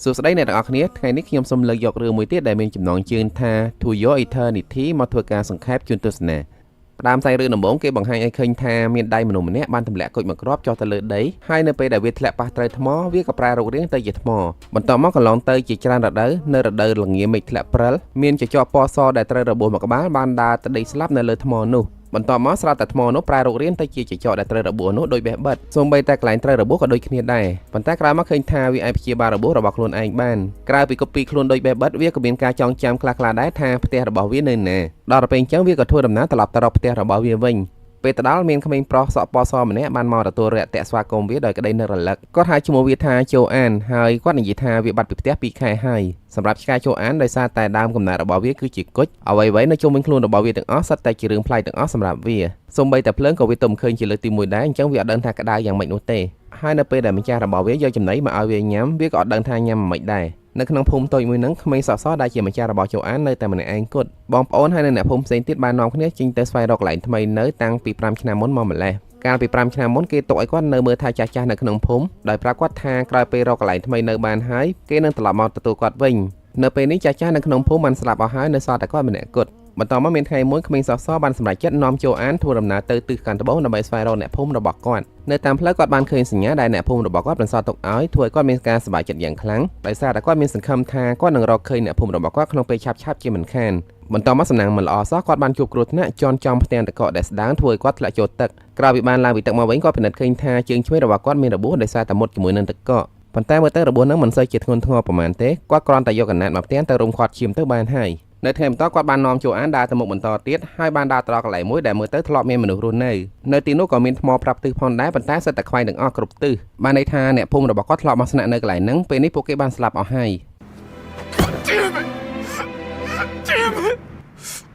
សួស្តីអ្នកទាំងអស់គ្នាថ្ងៃនេះខ្ញុំសូមលើកយករឿងមួយទៀតដែលមានចំណងជើងថា To Your Eternity មកធ្វើការសង្ខេបជូនទស្សនាផ្ដើមផ្សាយរឿងដំបូងគេបង្ហាញឲ្យឃើញថាមានដៃមនុស្សម្នាក់បានទម្លាក់គុជមួយគ្រាប់ចុះទៅលើដីហើយនៅពេលដែលវាធ្លាក់ប៉ះត្រូវថ្មវាក៏ប្រែរូបរាងទៅជាថ្មបន្ទាប់មកកន្លងទៅជាច្រើនរដូវនៅរដូវល្ងាមេឃធ្លាក់ព្រិលមានចចកពណ៌សដែលត្រូវរបួសមួយក្បាលបានដើរទៅដេកស្លាប់នៅលើថ្មនោះបន្ទាប់មកស្រាប់តែថ្មនោះប្រែរូបរាងទៅជាចចកដែលត្រូវរបួសនោះដូចបេះបិទសូម្បីតែកន្លែងត្រូវរបួសក៏ដូចគ្នាដែរប៉ុន្តែក្រោយមកឃើញថាវាអាចព្យាបាលរបួសរបស់ខ្លួនឯងបានក្រៅពីកូពីខ្លួនដូចបេះបិទវាក៏មានការចងចាំខ្លះៗដែរថាផ្ទះរបស់វានៅណាដល់ទៅពេលអញ្ចឹងវាក៏ធ្វើដំណើរត្រឡប់ទៅរកផ្ទះរបស់វាវិញពេលទៅដល់មានក្មេងប្រុសសក់ពណ៌សម្នាក់បានមកទទួលរាក់ទាក់ស្វាគមន៍វាដោយក្តីនឹករលឹកគាត់ហៅឈ្មោះវាថាជូអានហើយគាត់និយាយថាវាបាត់ពីផ្ទះ2ខែហើយសម្រាប់ឆ្កែជូអានដោយសារតែដើមកំណើតរបស់វាគឺជាគុជអ្វីៗនៅជុំវិញខ្លួនរបស់វាទាំងអស់សុទ្ធតែជារឿងប្លែកទាំងអស់សម្រាប់វាសូម្បីតែភ្លើងក៏វាទុំឃើញជាលើកទី1ដែរអញ្ចឹងវាអត់ដឹងថាក្តៅយ៉ាងម៉េចនោះទេហើយនៅពេលដែលម្ចាស់របស់វាយកចំណីមកឲ្យវាញ៉ាំវាក៏អត់ដឹងថាញ៉ាំមិនដែរនៅក្នុងភូមិតូចមួយហ្នឹងក្មេងសក់សដែលជាម្ចាស់របស់ជូអាននៅតែម្នាក់ឯងគត់បងប្អូនហើយនិងអ្នកភូមិផ្សេងទៀតបាននាំគ្នាចេញទៅស្វែងរកកន្លែងថ្មីនៅតាំងពី5ឆ្នាំមុនមកម្លេះកាលពី5ឆ្នាំមុនគេទុកឲ្យគាត់នៅមើលថែចាស់ៗនៅក្នុងភូមិដោយប្រាប់គាត់ថាក្រោយពេលរកកន្លែងថ្មីនៅបានហើយគេនឹងត្រឡប់មកទទួលគាត់វិញនៅពេលនេះចាស់ៗនៅក្នុងភូមិបានស្លាប់អស់ហើយនៅសល់តែគាត់ម្នាក់គត់បន្តមកមានថ្ងៃមួយក្មេងសក់សបានសម្រេចចិត្តនាំជូអានធ្វើដំណើរទៅទិសខាងត្បូងដើម្បីស្វែងរកអ្នកភូមិរបស់គាត់នៅតាមផ្លូវគាត់បានឃើញសញ្ញាដែលអ្នកភូមិរបស់គាត់បន្សល់ទុកឲ្យធ្វើឲ្យគាត់មានការសប្បាយចិត្តយ៉ាងខ្លាំងដោយសារតែគាត់មានសង្ឃឹមថាគាត់នឹងរកឃើញអ្នកភូមិរបស់គាត់ក្នុងពេលឆាប់ៗជាមិនខានបន្តមកសំណាងមិនល្អសោះគាត់បានជួបគ្រោះថ្នាក់ជន់ចំផ្ទាំងទឹកកកដែលស្ដាងធ្វើឲ្យគាត់ធ្លាក់ចូលទឹកក្រោយពីបានឡើងពីទឹកមកវិញគាត់ពិនិត្យឃើញថាជើងឆ្វេងរបស់គាត់មានរបួសដោយសារតែមុតជាមួយនឹងទឹកកកប៉ុន្តែមើលទៅរបួសហ្នឹងមិនសូវជាធ្ងន់ធ្ងរប៉ុន្មានទេគាត់គ្រាន់តែយកកណាត់មកផ្ទាំងទៅរុំខាត់ឈាមទៅបានហើយនៅថ្ងៃបន្តគាត់បាននាំជូអានដើរទៅមុខបន្តទៀតហើយបានដើរត្រកន្លែងមួយដែលមើលទៅធ្លាប់មានមនុស្សរស់នៅទីនោះក៏មានថ្មប្រាប់ទិសផងដែរប៉ុន្តែសិតតែខ្វែងទាំងអស់គ្រប់ទិសបានន័យថាអ្នកភូមិរបស់គាត់ធ្លាប់មកស្នាក់នៅកន្លែងហ្នឹងពេលនេះពួកគេបានស្លាប់អស់ហើយ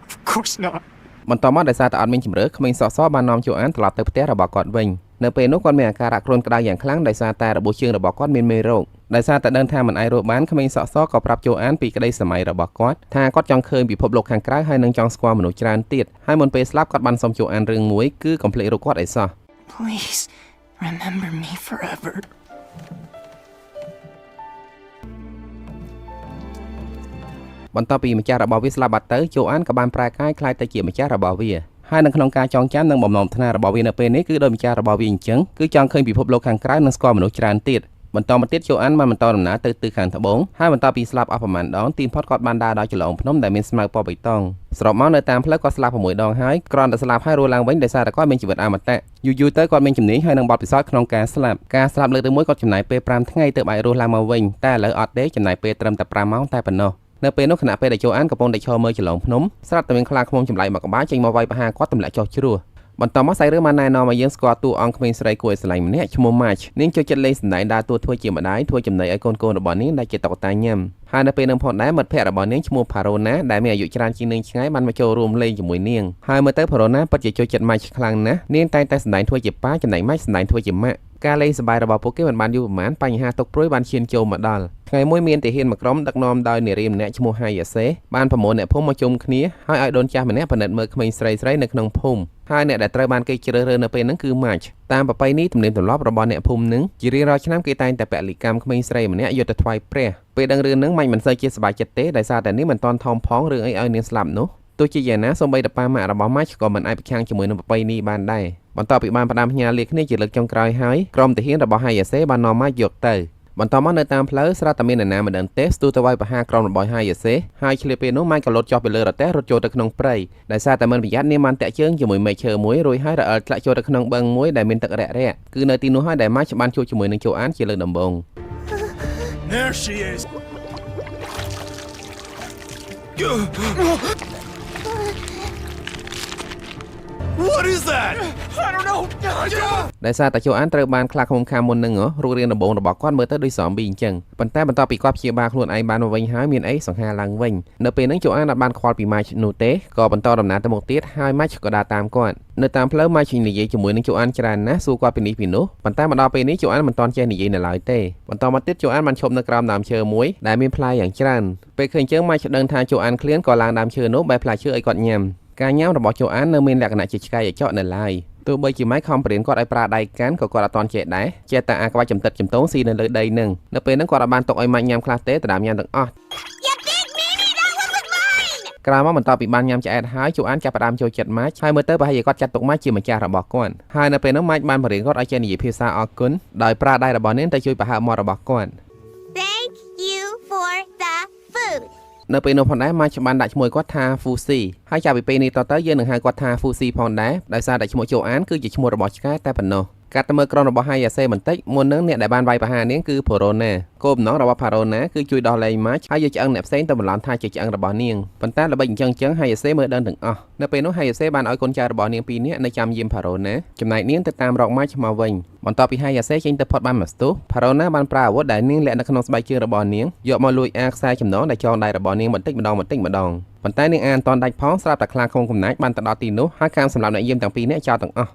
Of course not. បន្តមកដោយសារតែអត់មានជំរឿក្មេងសក់សបាននាំជូអានត្រឡប់ទៅផ្ទះរបស់គាត់វិញនៅពេលនោះគាត់មានអាការៈគ្រុនក្តៅយ៉ាងខ្លាំងដោយសារតែរបួសជើងរបស់គាត់មានមេរោគដោយសារតែដឹងថាមិនអាចរស់បានក្មេងសក់សក៏ប្រាប់ជូអានពីក្តីសម័យរបស់គាត់ថាគាត់ចង់ឃើញពិភពលោកខាងក្រៅហើយនឹងចង់ស្គាល់មនុស្សច្រើនទៀតហើយមុនពេលស្លាប់គាត់បានសុំជូអានរឿងមួយគឺកុំភ្លេចរូបគាត់ឲ្យសោះ Please remember me forever. បន្ទាប់ពីម្ចាស់របស់វាស្លាប់បាត់ទៅជូអានក៏បានប្រែកាយក្លាយទៅជាម្ចាស់របស់វាហើយនៅក្នុងការចងចាំនិងបំណងប្រាថ្នារបស់វានៅពេលនេះគឺដោយម្ចាស់របស់វាអញ្ចឹងគឺចង់ឃើញពិភពលោកខាងក្រៅនិងស្គាល់មនុស្សច្រើនទៀតបន្តមកទៀតជូអានបានបន្តដំណើរទៅទិសខាងត្បូងហើយបន្ទាប់ពីស្លាប់អស់ប្រមាណដងទីបំផុតគាត់បានដើរដល់ចន្លោះភ្នំដែលមានស្មៅពណ៌បៃតងស្របមកនៅតាមផ្លូវគាត់ស្លាប់6ដងហើយគ្រាន់តែស្លាប់ហើយរស់ឡើងវិញដោយសារតែគាត់មានជីវិតអមតៈយូរៗទៅគាត់មានជំនាញហើយនឹងបទពិសោធន៍ក្នុងការស្លាប់លើកទី1គាត់ចំណាយពេល5ថ្ងៃទើបអាចរស់ឡើងមកវិញតែឥឡូវអត់ទេចំណាយពេលត្រឹមតែ5ម៉ោងតែប៉ុណ្ណោះនៅពេលនោះខណៈពេលដែលជូអានកំពុងតែឈរមើលចន្លោះភ្នំស្រាប់តែមានខ្លាឃ្មុំចម្លែកមកក្បាលចេញមកវាយប្រហារគាត់ទម្លាក់ចុះជ្រោះបន្តមកសាច់រឿងបានណែនាំឲ្យយើងស្គាល់តួអង្គក្មេងស្រីគួរឲ្យស្រឡាញ់ម្នាក់ឈ្មោះ March នាងចូលចិត្តលេងសម្ដែងដើរតួធ្វើជាម្ដាយធ្វើចំណីឲ្យកូនៗរបស់នាងដែលជាតុក្កតាញ៉ាំហើយនៅពេលនឹងផងដែរមិត្តភក្តិរបស់នាងឈ្មោះ Parona ដែលមានអាយុច្រើនជាងនាងឆ្ងាយបានមកចូលរួមលេងជាមួយនាងហើយមើលទៅ Parona ពិតជាចូលចិត្ត March ខ្លាំងណាស់នាងតែងតែសម្ដែងធ្វើជាប៉ាចំណែក March សម្ដែងធ្វើជាម៉ាក់ការលេងសប្បាយរបស់ពួកគេមិនបានយូរប៉ុន្មានបញ្ហាទុកព្រួយបានឈានចូលមកដល់ថ្ងៃមួយមានទាហានមួយក្រុមដឹកនាំដោយនារីម្នាក់ឈ្មោះ Hayase បានប្រមូលអ្នកភូមិមកជុំគ្នាហើយឲ្យដូនចាស់ម្នាក់ពិនិត្យមើលក្មេងស្រីនៅក្នុងភូមិហើយអ្នកដែលត្រូវបានគេជ្រើសរើសនៅពេលហ្នឹងគឺ March តាមប្រពៃណីទំនៀមទម្លាប់របស់អ្នកភូមិហ្នឹងជារៀងរាល់ឆ្នាំគេតែងតែពលិកម្មក្មេងស្រីម្នាក់យកទៅថ្វាយព្រះពេលដឹងរឿងហ្នឹងមិនសូវជាសប្បាយចិត្តទេដោយសារតែនេះមិនទាន់ថមផងរឿងអីឲ្យនាងស្លាប់នោះទោះជាយ៉ាងណាសូម្បីតែប៉ាម៉ាក់របស់ March ក៏មិនអាចប្រឆាំងជាមួយនឹងប្រពៃណីបានដែរបន្ទាប់ពីបានផ្ដាំផ្ញើលាគ្នាជាលើកចុងក្រោយហើយក្រុមទាហានរបស់ Hayase បាននាំ March យកទៅបន្តមកនៅតាមផ្លូវស្រាប់តែមាននរណាមិនដឹងទេស្ទុះទៅវាយប្រហារក្រុមរបស់ Hayase ហើយឆ្លៀតពេលនោះ March ក៏លោតចុះពីលើរទេះរត់ចូលទៅក្នុងព្រៃដោយសារតែមិនប្រយ័ត្ននាងបានតាក់ជើងជាមួយមែកឈើមួយរួចហើយរអិលធ្លាក់ចូលទៅក្នុងបឹងមួយដែលមានទឹករាក់ៗគឺនៅទីនោះហើយដែល March បានជួបជាមួយនឹងជូអានជាលើកដំបូង There she is. What is that? I don't know. ដោយសារតែជូអានត្រូវបានខ្លាឃ្មុំខាំមុននឹងរូបរាងដំបូងរបស់គាត់មើលទៅដូចហ្សំប៊ីអញ្ចឹងប៉ុន្តែបន្ទាប់ពីគាត់ព្យាបាលខ្លួនឯងបានមកវិញហើយមានអីសង្ហាឡើងវិញនៅពេលហ្នឹងជូអានបានខ្វល់ពី March នោះទេក៏បន្តដំណើរទៅមុខទៀតហើយ March ក៏ដើរតាមគាត់នៅតាមផ្លូវ March និយាយជាមួយនឹងជូអានច្រើនណាស់សួរគាត់ពីនេះពីនោះប៉ុន្តែមកដល់ពេលនេះជូអានមិនទាន់ចេះនិយាយនៅឡើយទេបន្តមកទៀតជូអានបានឈប់នៅក្រោមដើមឈើមួយដែលមានផ្លែយ៉ាងច្រើនពេលឃើញជើង March ដឹងថាជូអានឃ្លានក៏ឡើងដើមឈើនោះបែរផ្លែឈើឲ្យគាត់ញ៉ាំការញ៉ាំរបស់ជូអាននៅមានលក្ខណៈជាឆ្កែចចកនៅឡើយ ទោះបីជាម៉ៃខំបរៀនគាត់ឲ្យប្រើដៃកាន់ក៏គាត់អត់ទាន់ចេះដែរចេះតែអាក្បាច់ចំតិតចំតងស៊ីនៅលើដីនឹងនៅពេលហ្នឹងគាត់អត់បានទុកឲ្យម៉ាច់ញ៉ាំខ្លះទេតាមញ៉ាំទាំងអស់ ក្រោយមកបន្ទាប់ពីបានញ៉ាំឆ្អែតហើយជូអានចាប់ផ្ដើមចូលចិត្តម៉ាច់ហើយមើលទៅប្រហែលជាគាត់ចាត់ទុកម៉ាច់ជាម្ចាស់របស់គាត់ហើយនៅពេលនោះម៉ាច់បានបរៀនគាត់ឲ្យចេះនិយាយភាសាអរគុណដោយប្រើដៃរបស់នាងទៅជួយប្រហើបមាត់របស់គាត់ Thank you for the food. នៅពេលនោះផងដែរម៉ាច់បានដាក់ឈ្មោះគាត់ថា Fusi ហើយចាប់ពីពេលនេះតទៅយើងនឹងហៅគាត់ថា Fusi ផងដែរដោយសារតែឈ្មោះជូអានគឺជាឈ្មោះរបស់ឆ្កែតែប៉ុណ្ណោះកាត់ទៅមើលក្រុមរបស់ Hayase បន្តិចមុននឹងអ្នកដែលបានវាយប្រហារនាងគឺ Parona គោលបំណងរបស់ Parona គឺជួយដោះលែង Match ហើយយកឆ្អឹងអ្នកផ្សេងទៅបន្លំថាជាឆ្អឹងរបស់នាងប៉ុន្តែល្បិចអញ្ចឹង Hayase មើលដឹងទាំងអស់នៅពេលនោះ Hayase បានឲ្យកូនចៅរបស់នាងពីរនាក់នៅចាំយាម Parona ចំណែកនាងទៅតាមរក Match មកវិញបន្ទាប់ពី Hayase ចេញទៅផុតបានមកស្ទុះ Parona បានប្រើអាវុធដែលនាងលាក់នៅក្នុងស្បែកជើងរបស់នាងយកមកលួចអាខ្សែចំណងដែលចងដៃរបស់នាងបន្តិចម្ដងប៉ុន្តែនាងអានតនដាច់ផងស្រាប់តែខ្លាឃ្មុំកំណាចបានទៅដល់ទីនោះហើយខាងសម្រាប់អ្នកយាមទាំងពីរនាក់ចោលទាំងអស់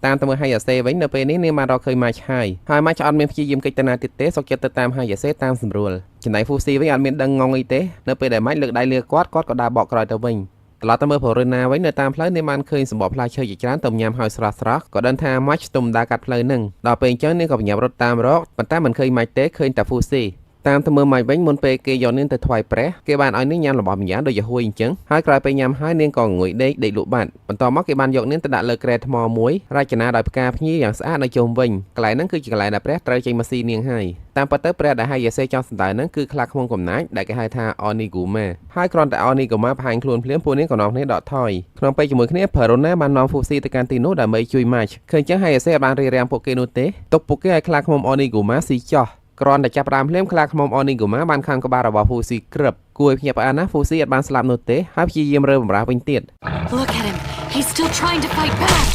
តាមទៅមើល Hayase វិញនៅពេលនេះនាងបានរកឃើញ Match ហើយ Match អត់មានព្យាយាមកិច្ចទៅណាទៀតទេសុខចិត្តទៅតាម Hayase តាមស្រួលចំណែក Fusi វិញអត់មានដឹងងងអីទេនៅពេលដែល Match លើកដៃលាគាត់ក៏ដើរបកក្រោយទៅវិញត្រឡប់ទៅមើល Parona វិញនៅតាមផ្លូវនាងបានឃើញសម្បកផ្លែឈើជាច្រើនទៅញ៉ាំហើយស្រស់ៗក៏ដឹងថា Match ទុំដើរកាត់ផ្លូវនឹងដល់ពេលអញ្ចឹងនាងក៏បញ្ញាប់រត់តាមរកប៉ុន្តែមិនឃើញ Match ទេឃើញតែ Fusi តាមទៅមើលម៉ាច់វិញមុនពេលគេយកនាងទៅថ្វាយព្រះគេបានឲ្យនាងញ៉ាំរបស់ម្យ៉ាងដូចជាហួយអញ្ចឹងហើយក្រោយពេលញ៉ាំហើយនាងក៏ងុយដេកលក់បាត់បន្ទាប់មកគេបានយកនាងទៅដាក់លើគ្រែថ្មមួយរចនាដោយផ្កាភ្ញីយ៉ាងស្អាតនៅជុំវិញកន្លែងហ្នឹងគឺជាកន្លែងដែលព្រះត្រូវចេញមកស៊ីនាងហើយតាមពិតទៅព្រះដែល Hayase ចង់សម្ដៅហ្នឹងគឺខ្លាឃ្មុំកំណាចដែលគេហៅថា Oniguma ហើយគ្រាន់តែ Oniguma បង្ហាញខ្លួនភ្លាមពួកនាងក៏នាំគ្នាដកថយក្នុងពេលជាមួយគ្នា Parona បាននាំ Fusi ទៅកាន់ទីនោះដើម្បីជួយ Match ឃើញចឹង Hayase បានរៀបរៀងពួកគេនោះទេទុកពួកគេឲ្យខ្លាឃ្មុំ Oniguma ស៊ីចោះគ្រាន់តែចាប់ផ្ដើមភ្លាមខ្លាឃ្មុំ Oniguma បានខាំក្បាលរបស់ Fusi ក្រឹបគួរឲ្យភ្ញាក់ផ្អើលណាស់ Fusi អត់បានស្លាប់នោះទេហើយព្យាយាមរើបម្រាស់វិញទៀត Look at him. He's still trying to fight back.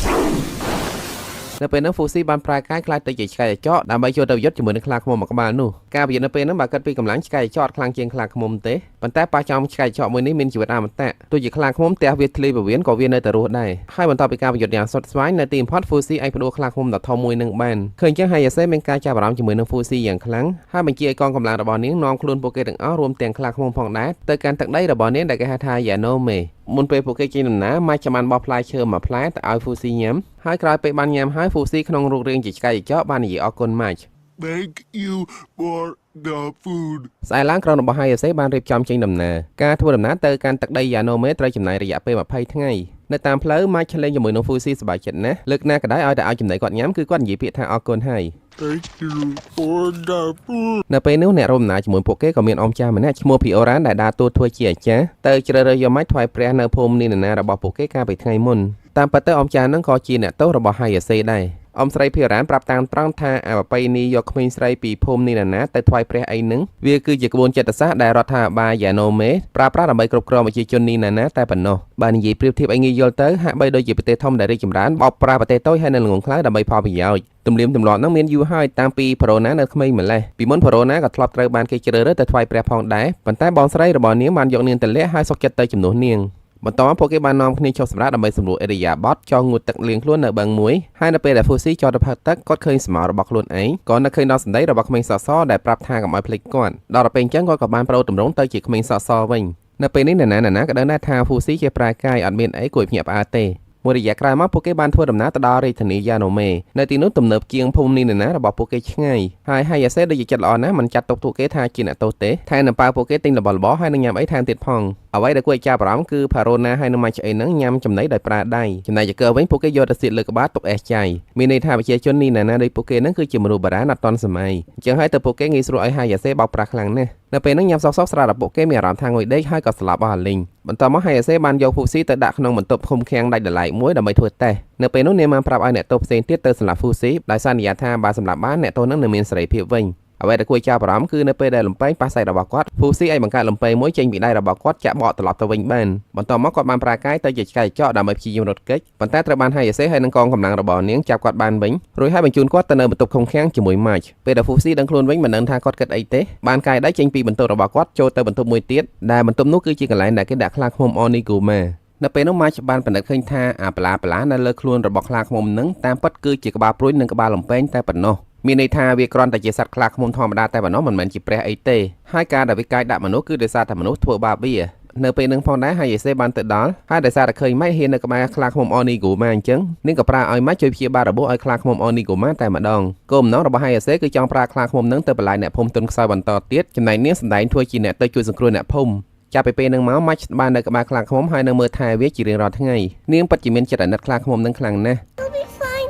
នៅពេលនោះ Fusi បានប្រែកាយខ្លាចទៅជាឆ្កែចោកដើម្បីចូលទៅយុទ្ធជាមួយនឹងខ្លាឃ្មុំមួយក្បាលនោះការប្រយុទ្ធនៅពេលនោះបើគិតពីកម្លាំងឆ្កែចោកខ្លាំងជាងខ្លាឃ្មុំទេប៉ុន្តែប៉ះចំឆ្កែចោកមួយនេះមានជីវិតអមតៈទោះជាខ្លាឃ្មុំទះវាធ្លាយពវៀនក៏វានៅតែរស់ដែរហើយបន្ទាប់ពីការប្រយុទ្ធយ៉ាងសុទ្ធស្វែងនៅទីបំផុត Fusi អាចផ្ដួលខ្លាឃ្មុំដ៏ធំមួយនឹងបានឃើញចឹង Hayase មានការចាប់អារម្មណ៍ជាមួយនឹង Fusi យ៉ាងខ្លាំងហើយបញ្ជាឲ្យកងកម្លាំងរបស់នាងនាំខ្លួនពួកគេទាំងអស់រួមទាំងខ្លាឃ្មុំផងដែរទៅកាន់ទឹកដីរបស់នាងដែលគេហៅថា Yanome មុនពេលពួកគេចេញដំណើរម៉ាច់ចាំបានបោះផ្លែឈើមួយផ្លែទៅឲ្យ Fusi ញ៉ាំហើយក្រោយពេលបានញ៉ាំហើយ Fusi ក្នុងរូបរាងជាឆ្កែចោកបាននិយាយអរគុណ Match Thank you for the food. ស្អែកឡើងក្រុមរបស់ Hayase បានរៀបចំចេញដំណើរការធ្វើដំណើរទៅកាន់ទឹកដី Yanome ត្រូវចំណាយរយៈពេល20ថ្ងៃនៅតាមផ្លូវ Match លេងជាមួយនឹង Fusi សប្បាយចិត្តណាស់លើកណាក៏ដោយឲ្យតែឲ្យចំណីគាត់ញ៉ាំគឺគាត់និយាយពាក្យថាអរគុណហើយ Thank you for the food. នៅពេលនោះអ្នករួមដំណើរជាមួយពួកគេក៏មានអមចាស់ម្នាក់ឈ្មោះ Pioran ដែលដើរតួធ្វើជាអាចារ្យទៅជ្រើសរើសយក Match ថ្វាយព្រះនៅភូមិនីណារបស់ពួកគេកាលពីថ្ងៃមុនតាមពិតទៅអមចាស់នឹងក៏ជាអ្នកទោសរបស់ Hayase ដែរអមស្រី Pioran ប្រាប់តាមត្រង់ថាអបបៃនីយកក្មេងស្រីពីភូមិនីណាទៅថ្វាយព្រះអីហ្នឹងវាគឺជាក្បួនចិត្តសាស្ត្រដែលរដ្ឋាភិបាល Yanome ប្រើប្រាស់ដើម្បីគ្រប់គ្រងប្រជាជននីណាតែប៉ុណ្ណោះបើនិយាយប្រៀបធៀបឲ្យងាយយល់ទៅហាក់បីដូចជាប្រទេសធំដែលរីកចម្រើនបោកប្រាស់ប្រទេសតូចហើយនៅល្ងងខ្លៅដើម្បីផលប្រយោជន៍ទំនៀមទម្លាប់ហ្នឹងមានយូរហើយតាំងពី Parona នៅក្មេងម្លេះពីមុន Parona ក៏ធ្លាប់ត្រូវបានគេជ្រើសរើសទៅថ្វាយព្រះផងដែរប៉ុន្តែបងស្រីរបស់នាងបានយកនាងទៅលាក់ហើយសុកចិត្តទៅជំនួសនាងបន្តមកពួកគេបាននាំគ្នាចុះសម្រាប់ដើម្បីសម្រួលអេរិយាបថចងងូតទឹកលាងខ្លួននៅបឹងមួយហើយនៅពេលដែល Fusi ចុះទៅផឹកទឹកគាត់ឃើញស្មោរបស់ខ្លួនឯងក៏នឹកឃើញដល់សម្ដីរបស់ក្មេងសសដែលប្រាប់ថាកុំឲ្យភ្លេចគាត់ដល់ពេលអញ្ចឹងគាត់ក៏បានប្រោទម្រង់ទៅជាក្មេងសសវិញនៅពេលនេះណាក៏ដឹងដែរថា Fusi ជាប្រែកាយអត់មានអីគួរឲ្យភ្ញាក់ផ្អើលទេមួយរយៈក្រោយមកពួកគេបានធ្វើដំណើរទៅដល់រាជធានី Yanome នៅទីនោះទំនើបជាងភូមិនីណារបស់ពួកគេឆ្ងាយហើយ Hayase ដូចជាចិត្តល្អណាស់មិនចាត់ទុកពួកគេថាជាអ្នកទោសទេថែមនឹងប៉ាពួកគេទិញរបស់របរហើយនឹងញ៉ាំអីថែមទៀតផងអ្វីដែលគួរឲ្យចាប់អារម្មណ៍គឺ Parona ហើយនឹង Match អីហ្នឹងញ៉ាំចំណីដោយប្រើដៃចំណែកចកើវិញពួកគេយកទៅសៀតលើក្បាលទុកអេសចៃមានន័យថាប្រជាជននីណាដូចពួកគេហ្នឹងគឺជាមនុស្សបារាណអត់ទាន់សម័យអញ្ចឹងហើយទៅពួកគេងាយស្រួលឲ្យ Hayase បោកប្រាស់ខ្លាំងណាស់នៅពេលហ្នឹងញ៉ាំសោកស្រាលដល់ពួកគេមានអារម្មណ៍ថាងុយដេកហើយក៏ស្លាប់អស់អាលីងបន្តមក Hayase បានយក Fusi ទៅដាក់ក្នុងបន្ទប់ឃុំឃាំងដាច់ដライមួយដើម្បីធ្វើតេស្តនៅពេលនោះនាងបានប្រាប់ឲ្យអ្នកទោសផ្សេងទៀតទៅសម្លាប់ Fusi ដោយសន្យាថាបើសម្លាប់បានអ្នកទោសនឹងនឹងមានសេរីភាពវិញ អ្វីដែលគួរចាប់អារម្មណ៍គឺនៅពេលដែលលំពេងប៉ះសាច់របស់គាត់ Fusi អាចបង្កើតលំពេងមួយចេញពីដៃរបស់គាត់ចាក់បកត្រឡប់ទៅវិញបានបន្ទាប់មកគាត់បានប្រើកាយទៅជាឆ្កែចកដើម្បីព្យាយាមរត់គេចប៉ុន្តែត្រូវបាន Hayase ហើយនឹងកងកម្លាំងរបស់នាងចាប់គាត់បានវិញរួចហើយបញ្ជូនគាត់ទៅនៅបន្ទប់ឃុំឃាំងជាមួយ March ពេលដែល Fusi ដឹងខ្លួនវិញមិនដឹងថាគាត់គិតអីទេបានកាយដៃចេញពីបន្ទប់របស់គាត់ចូលទៅបន្ទប់មួយទៀតដែលបន្ទប់នោះគឺជាកន្លែងដែលគេដាក់ខ្លាឃ្មុំ Oniguma នៅពេលនោះ March បានបណ្ឌិតឃើញថាអាប្លានៅលើខ្លួនរបស់ខ្លាឃ្មុំនឹងតាមពិតគឺជាក្បាលព្រួយនិងក្បាលលំពេងតែប៉ុណ្ណោះមានន័យថាវាគ្រាន់តែជាសត្វខ្លាឃ្មុំធម្មតាតែប៉ុណ្ណោះមិនមែនជាព្រះអីទេហើយការដែលវាកាយដាក់មនុស្សគឺដោយសារតែមនុស្សធ្វើបាបវានៅពេលនឹងផងដែរ Hayase បានទៅដល់ហើយដោយសារតែឃើញម៉េចហ៊ាននៅក្បែរខ្លាឃ្មុំ Oniguma អញ្ចឹងនាងក៏ប្រើឲ្យម៉េចជួយព្យាបាលរបួសឲ្យខ្លាឃ្មុំ Oniguma តែម្ដងគោលបំណងរបស់ Hayase គឺចង់ប្រើខ្លាឃ្មុំនឹងទៅបន្លាយអ្នកភូមិទុនខ្សោយបន្តទៀតចំណែកនាងសម្ដែងធ្វើជាអ្នកទៅជួយសង្គ្រោះអ្នកភូមិចាប់ពីពេលនឹងមកម៉ាច់បាននៅក្បែរខ្លាឃ្មុំហើយនៅមើលថែវាជារៀងរាល់ថ្ងៃនាងពិតជាមានចិត្តអាណិតខ្លាឃ្មុំនឹងខ្លាំងណាស់ You'll be fine.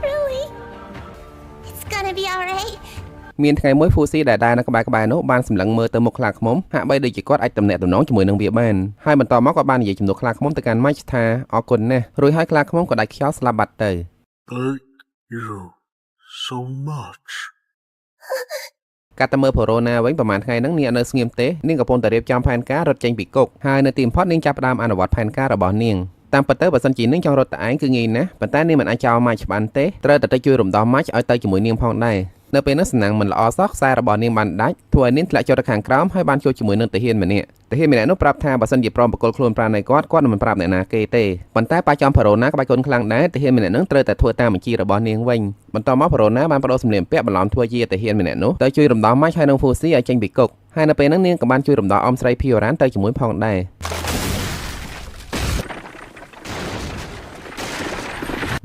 Really? It's gonna be alright. មានថ្ងៃមួយ Fusi ដែលដើរនៅក្បែរនោះបានសម្លឹងមើលទៅមុខខ្លាឃ្មុំហាក់បីដូចជាគាត់អាចទំនាក់ទំនងជាមួយនឹងវាបានហើយបន្តមកគាត់បាននិយាយជំនួសខ្លាឃ្មុំទៅកាន់ម៉ាច់ថាអរគុណណាស់រួចហើយខ្លាឃ្មុំក៏ដាច់ខ្យល់ស្លាប់បាត់ទៅ Thank you so much. កាត់ទៅមើល Verona វិញប្រហែលថ្ងៃហ្នឹងនាងនៅស្ងៀមទេនាងកំពុងតែរៀបចំផែនការរត់ចេញពីគុកហើយនៅទីបំផុតនាងចាប់ផ្ដើមអនុវត្តផែនការរបស់នាងតាមពិតទៅបើសិនជានាងចង់រត់តែឯងគឺងាយណាស់ប៉ុន្តែនាងមិនអាចចោលម៉ាច់បានទេត្រូវតែទៅជួយរំដោះម៉ាច់ឲ្យទៅជាមួយនាងផងដែរនៅពេលនោះសំណាងមិនល្អសោះខ្សែរបស់នាងបានដាច់ធ្វើឲ្យនាងធ្លាក់ចុះទៅខាងក្រោមហើយបានជួបជាមួយនឹងទាហានម្នាក់នោះប្រាប់ថាបើសិនជាព្រមបកគលខ្លួនប្រាណនៃគាត់នឹងមិនប្រាប់អ្នកណាគេទេប៉ុន្តែប៉ាចំ Verona ក្បាច់គុណខ្លាំងដែរទាហានម្នាក់នោះត្រូវតែធ្វើតាមបញ្ជារបស់នាងវិញបន្តមក Verona បានបដូរសម្លៀកបំពាក់បន្លំធ្វើជាទាហានម្នាក់នោះទៅជួយរំដោះម៉ាច់ហើយនឹង Fusi ឲ្យចេញពីគុកហើយនៅពេលហ្នឹងនាងក៏បានជួយរំដោះអ៊ំស្រី Fioran ទៅជាមួយផងដែរ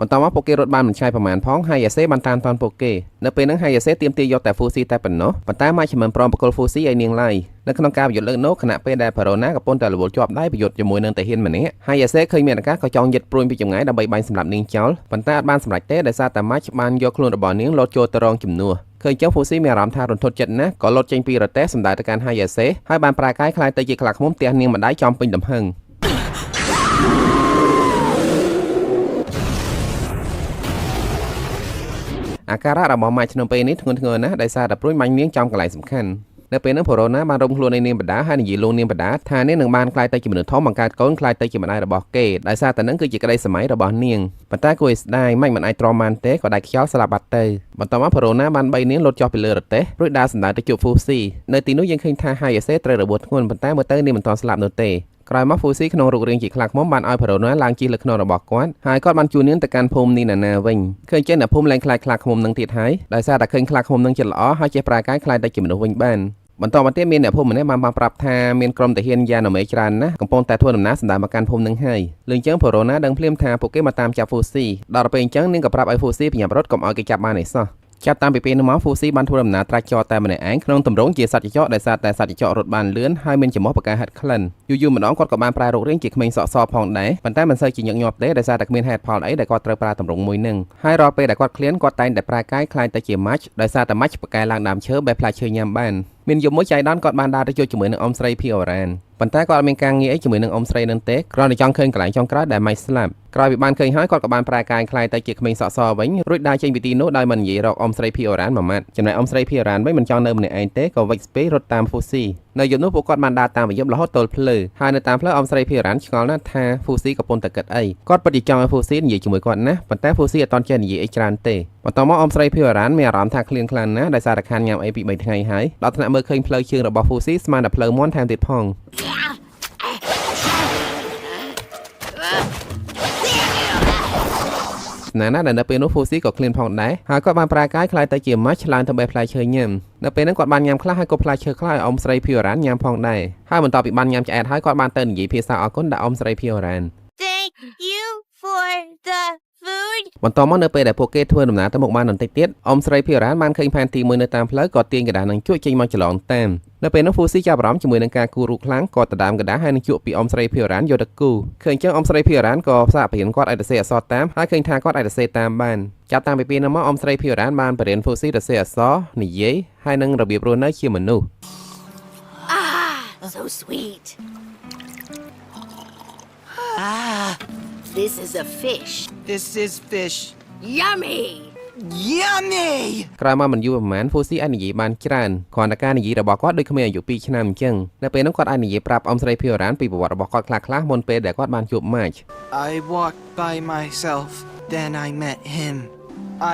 បន្តមកពួកគេរត់បានមិនឆ្ងាយប្រហែលផង Hayase បានតាមទាន់ពួកគេនៅពេលហ្នឹង Hayase ទាមទារយកតែ Fusi តែប៉ុណ្ណោះប៉ុន្តែម៉ាច់មិនព្រមបកគល Fusi ឲ្យនាងឡើយនៅក្នុងការប្រយុទ្ធលើកនោះខណៈពេលដែល Verona កំពុងតែរវល់ជាប់ដៃប្រយុទ្ធជាមួយនឹងទាហានម្នាក់ Hayase ឃើញមានឱកាសក៏ចង់យិតព្រួយពីចម្ងាយដើម្បីបាញ់សម្លាប់នាងចោលប៉ុន្តែអត់បានសម្រេចទេដោយសារតែម៉ាច់បានយកខ្លួនរបស់នាងលោតចូលទៅរងជំនួសឃើញចឹង Fusi មានអារម្មណ៍ថារន្ធត់ចិត្តណាស់ក៏លោតចេញពីរទេះសម្ដៅទៅកាន់ Hayase ហើយបានប្រើកាយខ្លាយទៅជាខ្លាឃ្មុំទះនាងម្ដាយចំពេញទំហឹងអាការៈរបស់ម៉ាច់ក្នុងពេលនេះធ្ងន់ធ្ងរណាស់ដោយសារតែព្រួយបាញ់នាងចំកន្លែងសំខាន់នៅពេលនោះ Verona បានរុំខ្លួននាងបដាហើយនិយាយលួងនាងបដាថានាងនឹងបានក្លាយទៅជាមនុស្សធំបង្កើតកូនក្លាយទៅជាម្ដាយរបស់គេដោយសារតែនឹងគឺជាក្តីសម័យរបស់នាងប៉ុន្តែគួរឲ្យស្ដាយម៉ាច់មិនអាចទ្រាំបានទេក៏ដាច់ខ្យល់ស្លាប់បាត់ទៅបន្ទាប់មក Verona បានបីនាងលោតចុះពីលើរទេះរួចដើរសម្ដៅទៅជួប Fusi នៅទីនោះយើងឃើញថា Hayase ត្រូវរបួសធ្ងន់ប៉ុន្តែមើលទៅនាងមិនទាន់ស្លាប់នោះទេក្រោយមក Fusi ក្នុងរូបរាងជាខ្លាឃ្មុំបានឲ្យ Verona ឡើងជិះលើខ្នងរបស់គាត់ហើយគាត់បានជួលនាងទៅកាន់ភូមិនីណាណាវិញឃើញចេះអ្នកភូមិលែងខ្លាចខ្លាឃ្មុំនឹងទៀតហើយដោយសារតែឃើញខ្លាឃ្មុំនឹងចិត្តល្អហើយចេះប្រើកាយខ្លាយទៅជាមនុស្សវិញបានបន្តមកទៀតមានអ្នកភូមិម្នាក់បានប្រាប់ថាមានក្រុមទាហានយ៉ាណូមេច្រើនណាស់កំពុងតែធ្វើដំណើរសម្ដៅមកកាន់ភូមិនឹងហើយលឿនចឹង Verona ដឹងភ្លាមថាពួកគេមកតាមចាប់ Fusi ដល់ពេលអញ្ចឹងនាងក៏ប្រាប់ឲ្យ Fusi ប្រញាប់រត់កុំឲ្យគេចាប់បានឯសោះចាប់តាមពីពេលនោះមក Fusi បានធ្វើដំណើរត្រាច់ចរតែម្នាក់ឯងក្នុងទម្រង់ជាសត្វចចកដោយសារតែសត្វចចករត់បានលឿនហើយមានចំហបកាហេតុក្លិនយូរម្ដងគាត់ក៏បានប្រែរូបរាងជាក្មេងសក់សផងដែរប៉ុន្តែមិនសូវជាញឹកញាប់ទេដោយសារតែគ្មានហេតុផលអីដែលគាត់ត្រូវប្រើទម្រង់មួយនឹងហើយរាល់ពេលដែលគាត់ឃ្លានគាត់តែងតែប្រើកាយខ្លាយទៅជាម៉ាច់ដោយសារតែម៉ាច់បកែឡើងដើមឈើបែបផ្លែឈើញ៉ាំបានមានយប់មួយចៃដន្យគាត់បានដើរទៅជួបជាមួយនឹងអ៊ំស្រី Fioran ប៉ុន្តែគាត់អត់មានការងារអីជាមួយនឹងអ៊ំស្រីនឹងទេគ្រាន់តែចង់ឃើញកន្លែងចុងក្រោយដែលម៉ាច់ស្លាប់ក្រោយពីបានឃើញហើយគាត់ក៏បានប្រែកាយខ្លាយទៅជាក្មេងសក់សវិញរួចដើរចេញពីទីនោះដោយមិននិយាយរកអ៊ំស្រី Fioran មួយម៉ាត់ចំណែកអ៊ំស្រី Fioran វិញមិនចង់នៅម្នាក់ឯងទេក៏វិចស្ពេរត់តាម Fusi នៅយប់នោះពួកគាត់បានដើរតាមយប់រហូតទល់ភ្លឺហើយនៅតាមផ្លូវអ៊ំស្រី Fioran ឆ្ងល់ណាស់ថា Fusi កំពុងតែគិតអីគាត់ពិតជាចង់ឲ្យ Fusi និយាយជាមួយគាត់ណាប៉ុន្តែ Fusi អត់ទាន់ចេះនិយាយអីច្រើនទេបន្តមកអ៊ំស្រី Fioran មានអារម្មណ៍ថាឃ្លានខ្លាំងណាស់ដោយសារតែខានញ៉ាំអីពី3ថ្ងៃហើយដល់ថ្នាក់មើលឃើញផ្លូវជើងរបស់ Fusi ស្មើតែផ្លូវមាន់ថែមទៀតផងណាស់ដែលនៅពេលនោះ Fusi ក៏ឃ្លានផងដែរហើយគាត់បានប្រើកាយខ្លាយទៅជាម៉ាច់ឆ្លើងទៅបែបផ្លែឈើញ៉ាំនៅពេលហ្នឹងគាត់បានញ៉ាំខ្លះហើយក៏ផ្លែឈើខ្លះឲ្យអ៊ំស្រី Fioran ញ៉ាំផងដែរហើយបន្ទាប់ពីបានញ៉ាំឆ្អែតហើយគាត់បានទៅនិយាយភាសាអរគុណដល់អ៊ំស្រី Fioran Thank you for the food. បន្តមកនៅពេលដែលពួកគេធ្វើដំណើរទៅមុខបានបន្តិចទៀតអ៊ំស្រី Fioran បានឃើញផែនទីមួយនៅតាមផ្លូវក៏ទាញកណ្ដាស់នឹងជក់ចេញមកច្រឡងតាមនៅពេលនោះ Fusi ចាប់អារម្មណ៍ជាមួយនឹងការគូររូបខ្លាំងគាត់ទៅដើមកណ្ដាស់ហើយនឹងជក់ពីអ៊ំស្រី Fioran យកទៅគូឃើញចឹងអ៊ំស្រី Fioran ក៏ផ្សាកបរៀនគាត់ឲ្យទៅសេអក្សរតាមហើយឃើញថាគាត់អាចទៅសេតាមបានចាប់តាំងពីពេលនោះមកអ៊ំស្រី Fioran បានបរៀន Fusi ទៅសេអក្សរនិយាយហើយនឹងរបៀបរស់នៅជាមនុស្ស So sweet. This is a fish. This is fish. Yummy. Yummy! ក្រោយមកមិនយូរប្រហែល Fusi អាចនិយាយបានច្រើនគ្រាន់តែការនិយាយរបស់គាត់ដូចគ្មានអាយុ2ឆ្នាំអញ្ចឹងនៅពេលនោះគាត់អាចនិយាយប្រាប់អ៊ំស្រីភីរ៉ានពីប្រវត្តិរបស់គាត់ខ្លះៗមុនពេលដែលគាត់បានជួប Marge I walked by myself, then I met him.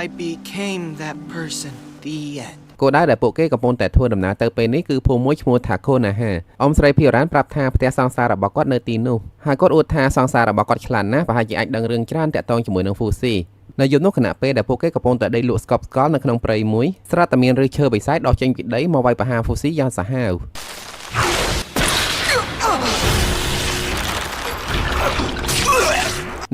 I became that person. The end. គោលដៅដែលពួកគេកំពុងតែធ្វើដំណើរទៅពេលនេះគឺភូមិមួយឈ្មោះថា Konoha អ៊ំស្រីភីរ៉ានប្រាប់ថាផ្ទះសង្សាររបស់គាត់នៅទីនោះហើយគាត់អួតថាសង្សាររបស់គាត់ឆ្លាតណាស់ប្រហែលជាអាចដឹងរឿងច្រើនទាក់ទងជាមួយនឹង Fusi នៅយប់នោះខណៈពេលដែលពួកគេកំពុងតែដេកលក់ស្កប់ស្កល់នៅក្នុងព្រៃមួយស្រាប់តែមានឫសឈើបិសាចដោះចេញពីដីមកវាយប្រហារ Fusi យ៉ាងសាហាវ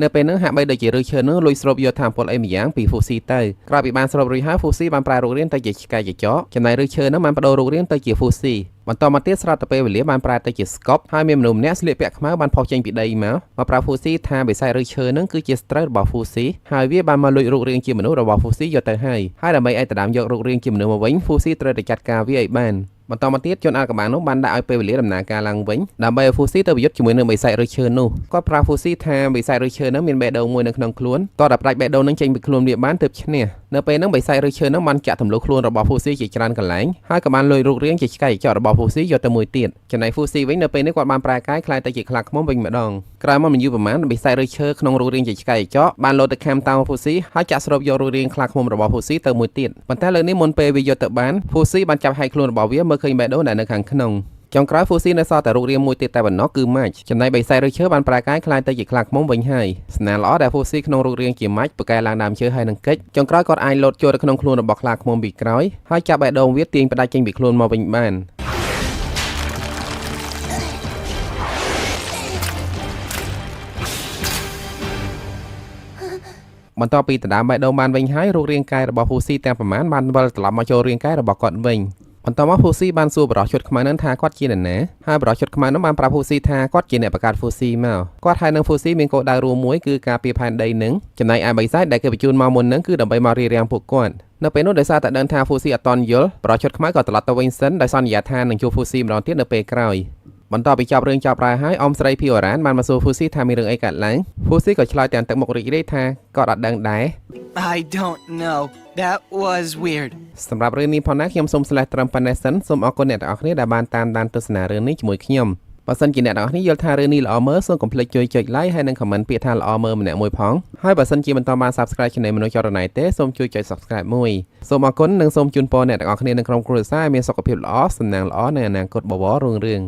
នៅពេលនោះហាក់បីដូចជាឫសឈើនោះលួចស្រូបយកថាមពលអីម្យ៉ាងពី Fusi ទៅក្រោយពីបានស្រូបរួចហើយ Fusi បានប្រែរូបរាងទៅជាឆ្កែចចកចំណែកឫសឈើនោះបានបដូររូបរាងទៅជា Fusi បន្តមកទៀតស្រាប់តែពេលវេលាបានប្រែទៅជាស្កប់ហើយមានមនុស្សម្នាក់ស្លៀកពាក់ខ្មៅបានផុសចេញពីដីមកប្រាប់ Fusi ថាបិសាចឫសឈើនឹងគឺជាស្រូវរបស់ Fusi ហើយវាបានមកលួចរូបរាងជាមនុស្សរបស់ Fusi យកទៅហើយដើម្បីឲ្យដណ្ដើមយករូបរាងជាមនុស្សមកវិញ Fusi ត្រូវតែចាត់ការវាឲ្យបានបន្តមកទៀតជនអាថ៌កំបាំងនោះបានដាក់ឲ្យពេលវេលាដំណើរការឡើងវិញដើម្បីឲ្យ Fusi ទៅប្រយុទ្ធជាមួយនឹងបិសាចឫសឈើនោះគាត់ប្រាប់ Fusi ថាបិសាចឫសឈើនោះមានបេះដូងមួយនៅក្នុងខ្លួនតោះតែប្រាច់បេះដូងនឹងចេញពីខ្លួនវាបានទើបឈ្នះនៅពេលនោះបិសាចឫសឈើនោះបានចាក់ទម្លុះខ្លួនរបស់ Fusi ជាច្រើនកន្លែងហើយក៏បានលួចរូបរាងជាឆ្កែចចករបស់ Fusi យកទៅមួយទៀតចំណែក Fusi វិញនៅពេលនេះគាត់បានប្រែកាយខ្លាយទៅជាខ្លាឃ្មុំវិញម្ដងក្រោយមកមិនយូរប៉ុន្មានបិសាចឫសឈើក្នុងរូបរាងជាឆ្កែចកបានលោតទៅខាំតោ Fusi ហើយចាក់ស្រូបយករូបរាងខ្លាឃ្មុំរបស់ Fusi ទៅមួយទៀតប៉ុន្តែលើកនេះមុនពេលវាយកទៅបាន Fusi បានចាប់ហែកខ្លួនរបស់វាមើលឃើញបេះដូងដែលនៅខាងក្នុងចុងក្រោយ Fusi នៅសល់តែរូបរាងមួយទៀតតែប៉ុណ្ណោះគឺ Marge ចំណែកបិសាចឫសឈើបានប្រែកាយខ្លាយទៅជាខ្លាឃ្មុំវិញហើយស្នាល្អដែល Fusi ក្នុងរូបរាងជា Marge ប្រកែឡើងដើមឈើហើយនឹងកិច្ចចុងក្រោយគាត់អាចលោតចូលទៅក្នុងខ្លួនរបស់ខ្លាឃ្មុំពីក្រោយហើយចាប់បេះដូងវាទាញផ្ដាច់ចេញពីខ្លួនមកវិញបានបន្ទាប់ពីដណ្ដើមបេះដូងបានវិញហើយរូបរាងកាយរបស់ Fusi ទាំងប្រមាណបានវិលត្រឡប់មកចូលរាងកាយរបស់គាត់វិញបន្តមក Fusi បានសួរបរិសុទ្ធខ្មៅនឹងថាគាត់ជាអ្នកណាហើយបរិសុទ្ធខ្មៅនោះបានប្រាប់ Fusi ថាគាត់ជាអ្នកបង្កើត Fusi មកគាត់ហើយនឹង Fusi មានគោលដៅរួមមួយគឺការពារផែនដីនឹងចំណែកឯបិសាចដែលគេបញ្ជូនមកមុននឹងគឺដើម្បីមករារាំងពួកគាត់នៅពេលនោះដោយសារតែដឹងថា Fusi អត់តន់យល់បរិសុទ្ធខ្មៅក៏ត្រឡប់ទៅវិញសិនដោយសន្យាថានឹងជួប Fusi ម្ដងទៀតនៅពេលក្រោយបន្ទាប់ពីចប់រឿងចប់រាយហើយអ៊ំស្រីភីរ៉ានបានមកសួរ Fusi ថាមានរឿងអីកើតឡើង Fusi ក៏ឆ្លើយទាំងទឹកមុខរីករាយថាគាត់អត់ដឹងដែរ I don't know. That was weird. សម្រាប់រឿងនេះផងណាខ្ញុំសូមស្លេះត្រឹមប៉ុណ្ណេះសិនសូមអរគុណអ្នកទាំងអស់គ្នាដែលបានតាមដានទស្សនារឿងនេះជាមួយខ្ញុំបើសិនជាអ្នកទាំងអស់គ្នាយល់ថារឿងនេះល្អមើលសូមកុំភ្លេចជួយចុច like ហើយនិង comment ពាក្យថាល្អមើលម្នាក់មួយផងហើយបើសិនជាមិនទាន់បាន subscribe Channel មនុស្សចរណៃទេសូមជួយចុច subscribe មួយសូមអរគុណនិងសូមជូនពរអ្នកទាំងអស់គ្នានៅក្នុងគ្រួសារឲ្យមានសុខភាពល្អសំណាងល្អនៅអនាគតបវររុងរឿង